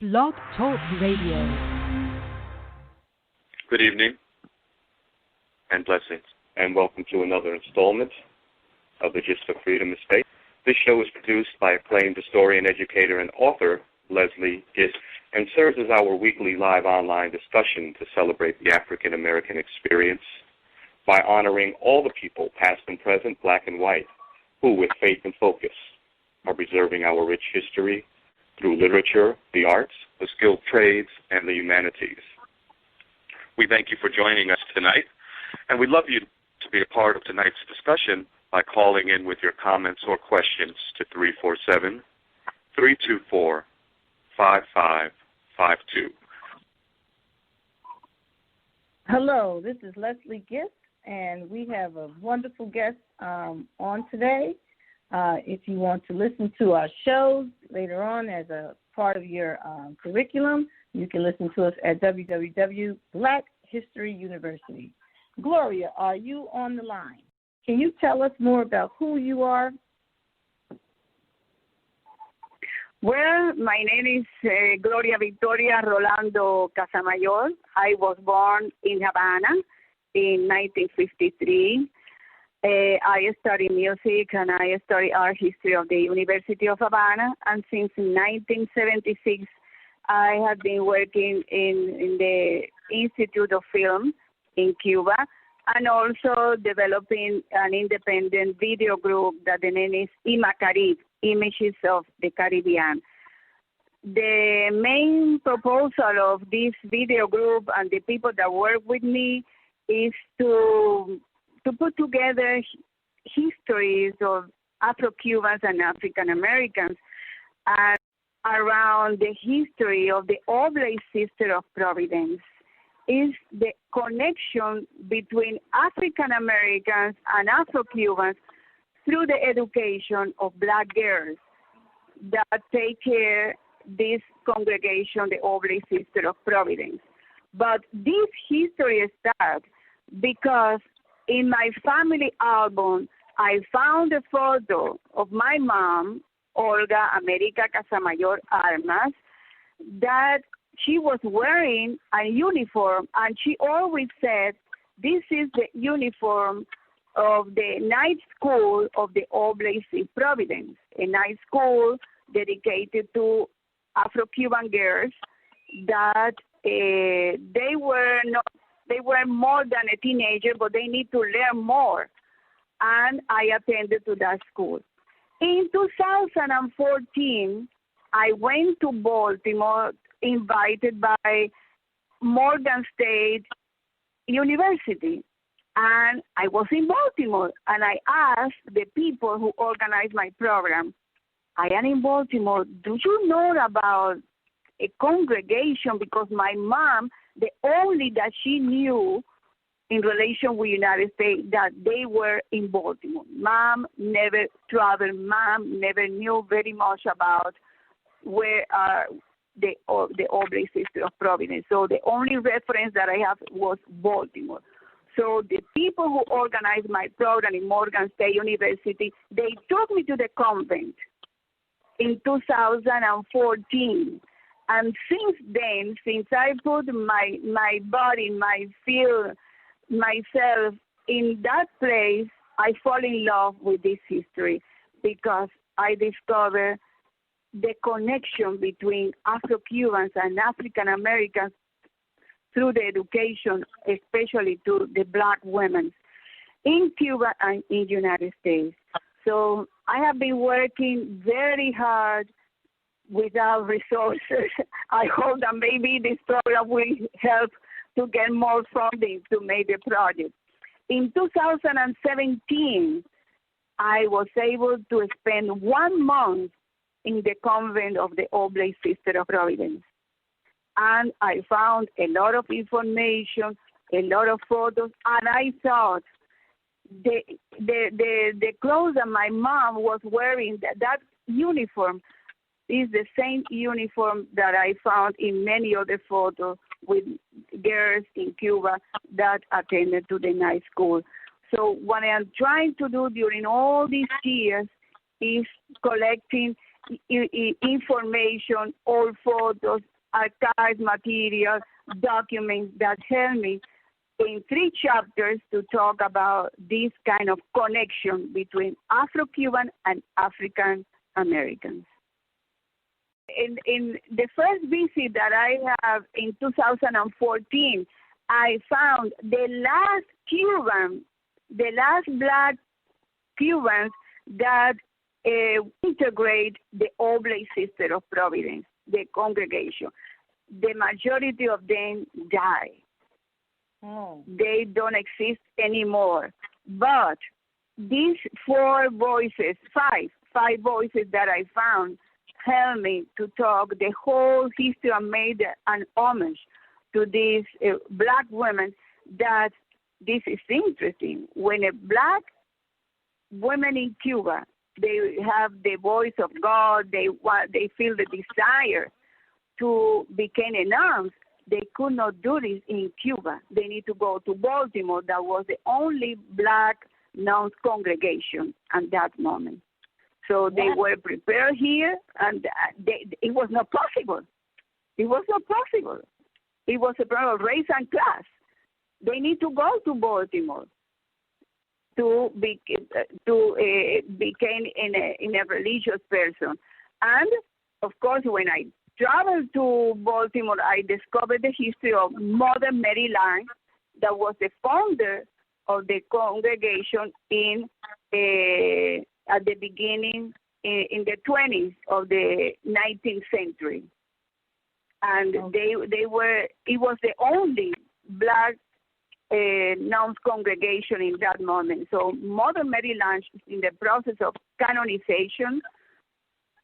Blog Talk Radio. Good evening and blessings, and welcome to another installment of the Gist for Freedom Estate. This show is produced by acclaimed historian, educator, and author Leslie Gist, and serves as our weekly live online discussion to celebrate the African American experience by honoring all the people, past and present, black and white, who, with faith and focus, are preserving our rich history through literature, the arts, the skilled trades, and the humanities. We thank you for joining us tonight, and we'd love you to be a part of tonight's discussion by calling in with your comments or questions to 347-324-5552. Hello, this is Leslie Gist, and we have a wonderful guest on today. If you want to listen to our shows later on as a part of your curriculum, you can listen to us at www. Black History University. Gloria, are you on the line? Can you tell us more about who you are? Well, my name is Gloria Victoria Rolando Casamayor. I was born in Havana in 1953. I studied music and I studied art history of the University of Havana. And since 1976, I have been working in the Institute of Film in Cuba and also developing an independent video group that the name is Imacarib, Images of the Caribbean. The main proposal of this video group and the people that work with me is to put together histories of Afro-Cubans and African Americans and around the history of the Oblate Sister of Providence is the connection between African Americans and Afro-Cubans through the education of black girls that take care this congregation, the Oblate Sister of Providence. But this history starts because in my family album, I found a photo of my mom, Olga America Casamayor Armas, that she was wearing a uniform, and she always said, this is the uniform of the night school of the Oblate in Providence, a night school dedicated to Afro-Cuban girls that they were more than a teenager, but they need to learn more. And I attended to that school. In 2014, I went to Baltimore, invited by Morgan State University. And I was in Baltimore, and I asked the people who organized my program, I am in Baltimore, do you know about a congregation? Because my mom, the only that she knew in relation with United States, that they were in Baltimore. Mom never traveled. Mom never knew very much about where the Oblate Sister of Providence. So the only reference that I have was Baltimore. So the people who organized my program in Morgan State University, they took me to the convent in 2014. And since then, since I put my body, myself in that place, I fall in love with this history because I discover the connection between Afro-Cubans and African Americans through the education, especially to the black women in Cuba and in the United States. So I have been working very hard without resources. I hope that maybe this program will help to get more funding to make the project. In 2017, I was able to spend 1 month in the convent of the Oblate Sister of Providence. And I found a lot of information, a lot of photos, and I thought the clothes that my mom was wearing, that uniform, is the same uniform that I found in many other photos with girls in Cuba that attended to the night school. So what I'm trying to do during all these years is collecting information, all photos, archived material, documents that help me in 3 chapters to talk about this kind of connection between Afro-Cuban and African Americans. In the first visit that I have in 2014, I found the last Black Cubans that integrate the Oblate Sister of Providence, the congregation. The majority of them died. Oh. They don't exist anymore. But these 4 voices, five voices that I found, help me to talk the whole history and made an homage to these Black women. That this is interesting. When a Black woman in Cuba, they have the voice of God, they feel the desire to become a nun, they could not do this in Cuba. They need to go to Baltimore. That was the only Black nuns congregation at that moment. So they were prepared here, and it was not possible. It was not possible. It was a problem of race and class. They need to go to Baltimore to become in a religious person. And, of course, when I traveled to Baltimore, I discovered the history of Mother Mary Lang, that was the founder of the congregation at the beginning, in the 20s of the 19th century. And it was the only Black nuns congregation in that moment. So Mother Mary Lang is in the process of canonization,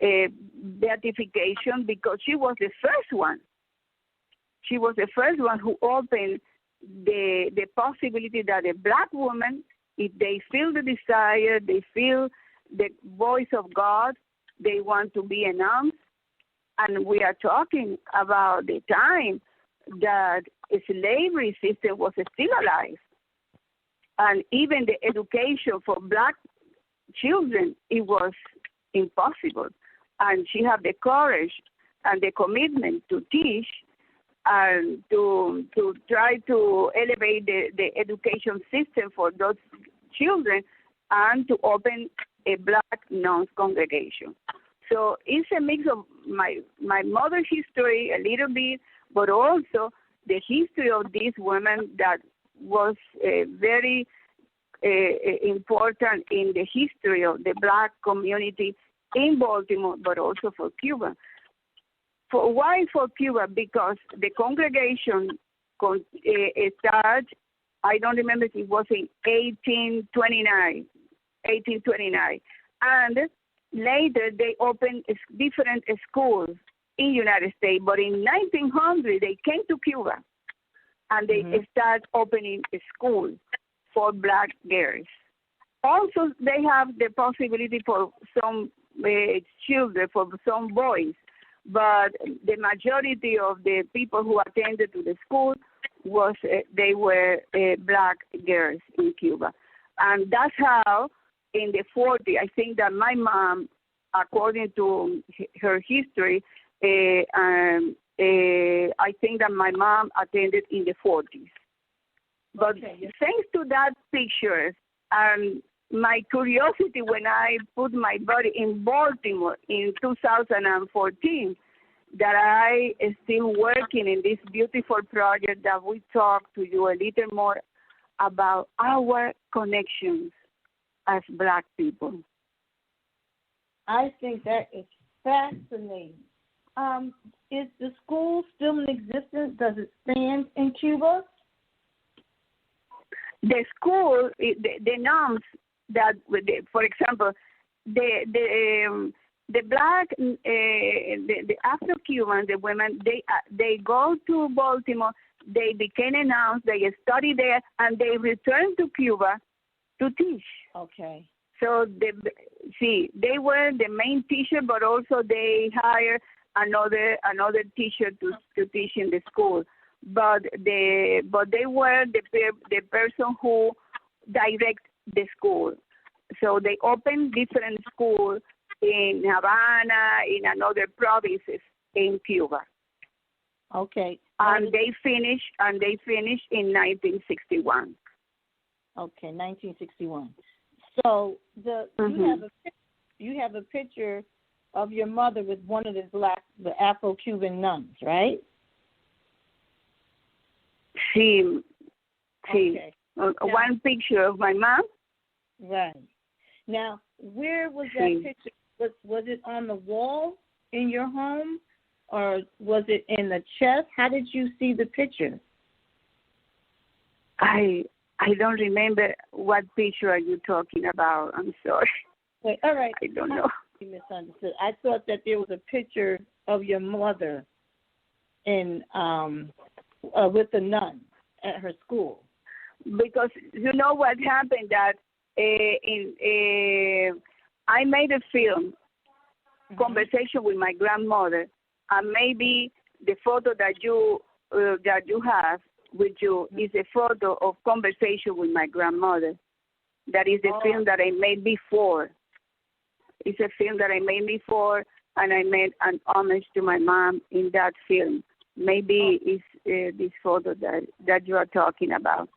beatification, because she was the first one. She was the first one who opened the possibility that a Black woman, if they feel the desire, they feel the voice of God, they want to be a nun. And we are talking about the time that a slavery system was still alive. And even the education for Black children, it was impossible. And she had the courage and the commitment to teach and to try to elevate the education system for those children and to open a Black nuns congregation. So it's a mix of my mother's history a little bit, but also the history of these women that was very important in the history of the Black community in Baltimore, but also for Cuba. Why for Cuba? Because the congregation started, I don't remember if it was in 1829, and later they opened different schools in United States, but in 1900 they came to Cuba and they started opening a school for Black girls. Also, they have the possibility for some children, for some boys, but the majority of the people who attended to the school was they were Black girls in Cuba. And that's how in the 40s, I think that my mom, according to her history, I think that my mom attended in the 40s. But thanks to that picture and my curiosity when I put my body in Baltimore in 2014, that I am still working in this beautiful project that we talk to you a little more about our connections as Black people. I think that is fascinating. Is the school still in existence? Does it stand in Cuba? The school, the nuns that, for example, the Black, the Afro-Cuban, the women, they go to Baltimore, they became a nuns, they study there, and they return to Cuba to teach. Okay. So they were the main teacher, but also they hired another teacher to teach in the school. But they were the person who direct the school. So they opened different schools in Havana, in another provinces in Cuba. Okay. And they finished in 1961. Okay, 1961. So you have a picture of your mother with one of the Afro-Cuban nuns, right? Sí. Okay. One picture of my mom. Right. Now, where was that picture? Was it on the wall in your home, or was it in the chest? How did you see the picture? I don't remember what picture are you talking about. I'm sorry. Wait, all right. I don't know. You misunderstood. I thought that there was a picture of your mother in with the nun at her school. Because you know what happened, that I made a film, conversation with my grandmother, and maybe the photo that you have with you is a photo of conversation with my grandmother. That is the film that I made before. It's a film that I made before, and I made an homage to my mom in that film. Maybe it's this photo that you are talking about.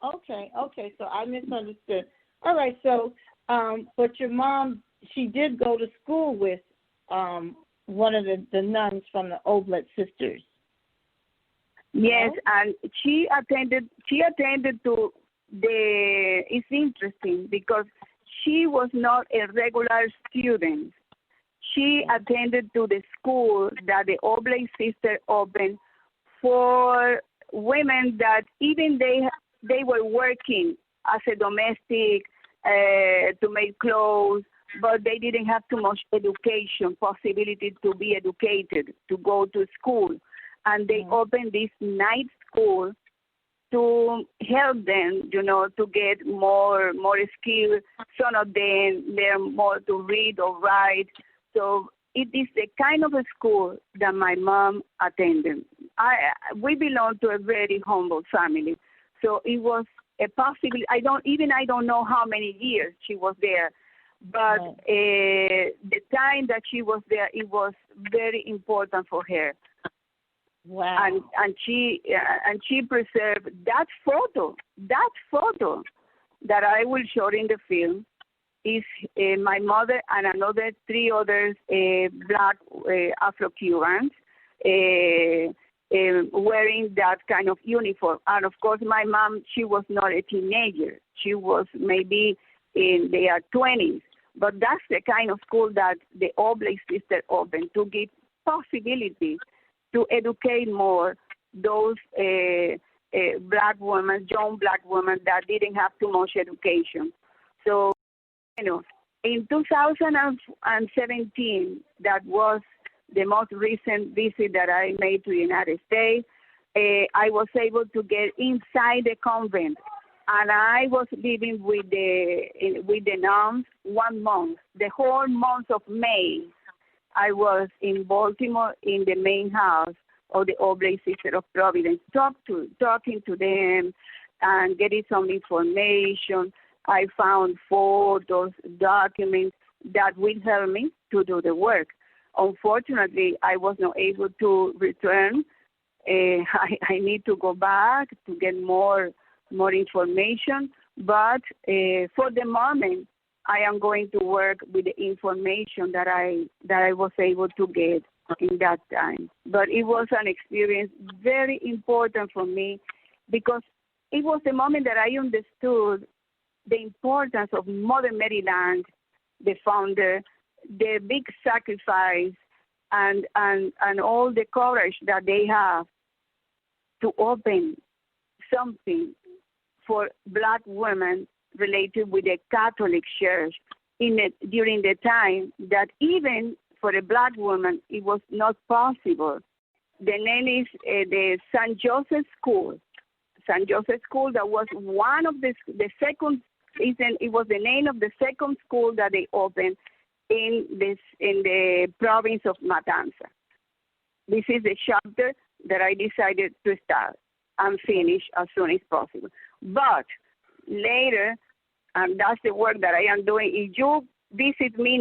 Okay, so I misunderstood. All right, so, but your mom, she did go to school with one of the nuns from the Oblate sisters. Yes, and she attended to it's interesting because she was not a regular student. She attended to the school that the Oblate sister opened for women that even they were working as a domestic to make clothes, but they didn't have too much education, possibility to be educated, to go to school. And they opened this night school to help them, to get more skill. Some of them learn more to read or write. So it is the kind of a school that my mom attended. We belong to a very humble family. So it was a possibility. I don't know how many years she was there, but the time that she was there, it was very important for her. Wow. And she preserved that photo that I will show in the film is my mother and another 3 others black Afro-Cubans wearing that kind of uniform. And of course, my mom, she was not a teenager. She was maybe in their 20s. But that's the kind of school that the Oblate sister opened to give possibilities to educate more those black women, young black women that didn't have too much education. So, in 2017, that was the most recent visit that I made to the United States. I was able to get inside the convent, and I was living with the nuns 1 month. The whole month of May, I was in Baltimore in the main house of the Oblate Sister of Providence, talking to them and getting some information. I found photos, documents that will help me to do the work. Unfortunately, I was not able to return. I need to go back to get more information. But for the moment, I am going to work with the information that I was able to get in that time. But it was an experience very important for me because it was the moment that I understood the importance of Mother Mary Land, the founder, the big sacrifice, and all the courage that they have to open something for black women related with the Catholic Church during the time that even for a black woman it was not possible. The name is the St. Joseph School. St. Joseph School, that was one of the second. It was the name of the second school that they opened in the province of Matanza. This is the chapter that I decided to start and finish as soon as possible. But later, and that's the work that I am doing, if you visit me